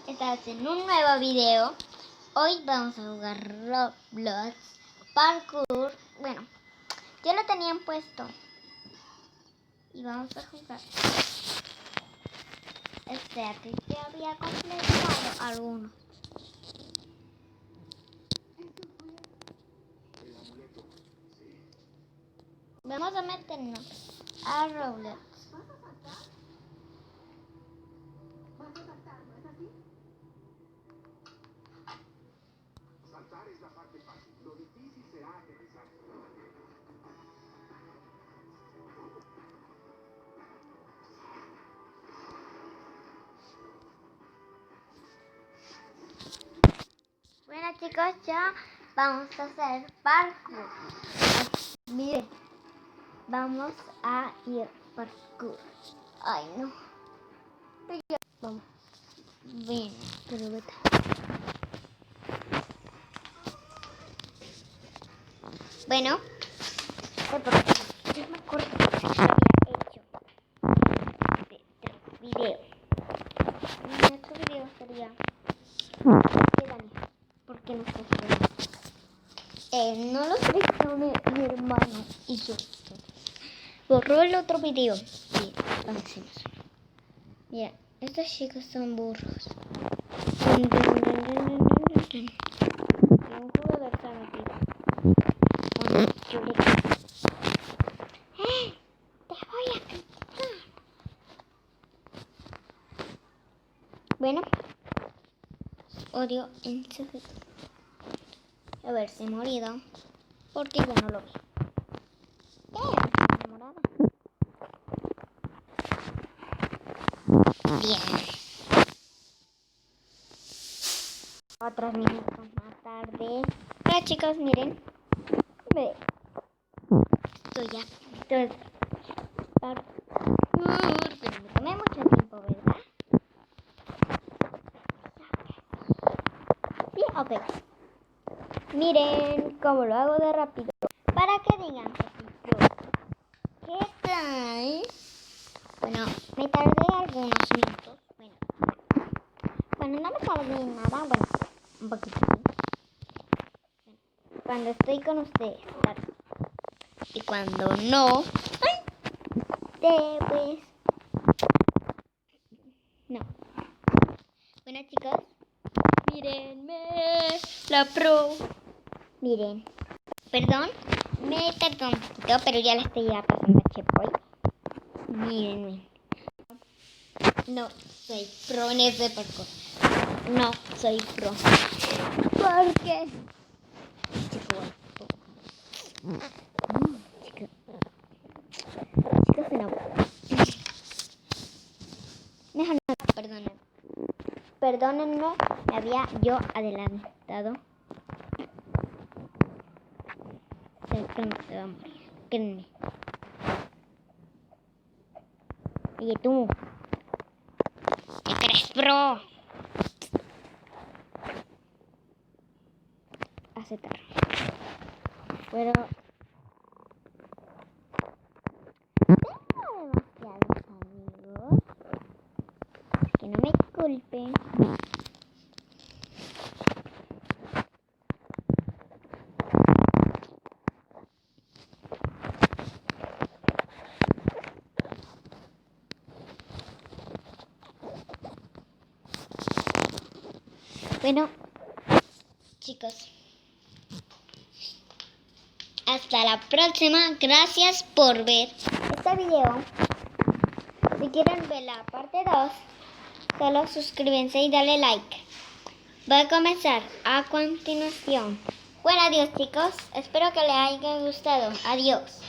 Estás en un nuevo video. Hoy vamos a jugar Roblox Parkour. Bueno, yo lo tenían puesto y vamos a jugar. Aquí que había completado algunos. Vamos a meternos a Roblox. Saltar es la parte fácil, lo difícil será aterrizar. Bueno chicos, ya vamos a hacer parkour. Miren, vamos a ir parkour. Ay no. Vamos. Bien, pero vete. Bueno, yo me acuerdo que había hecho de otro video. En otro video sería ¿por qué no estás viendo? No lo hizo mi hermano y yo. Borró el otro video. Bien, avancemos. Mira, estos chicos son burros. Y un jugador está metido. Bueno, yo le te voy a quitar. Bueno, odio en su vida haberse morido porque yo no lo vi. ¿Qué? ¿Enamorada? Bien. Otros minutos más tarde. Hola chicos, miren. Ve. Estoy ya. Pero me tomé mucho tiempo, ¿verdad? Sí, ok. Miren cómo lo hago de rápido. Para que digan que yo. ¿Qué tal? Bueno, me tardé algunos minutos. Bueno, no me tardé nada. Bueno, un poquito. Cuando estoy con ustedes, claro. Y cuando no, pues no. Bueno chicos, mírenme la pro. Miren, perdón, me tardó un poquito, pero ya la estoy ya pasando a checkpoint. Mírenme. No soy pro en este parkour. No soy pro. ¿Por qué? Chicos, no. Mejor no, perdónenme, me había yo adelantado. Sé que no te va a morir, créanme. Oye tú, ¿qué crees, pro? Aceptar. Pero tengo demasiados amigos que no me culpen. Bueno, chicos, hasta la próxima. Gracias por ver este video. Si quieren ver la parte 2, solo suscríbanse y dale like. Va a comenzar a continuación. Bueno, adiós chicos. Espero que les haya gustado. Adiós.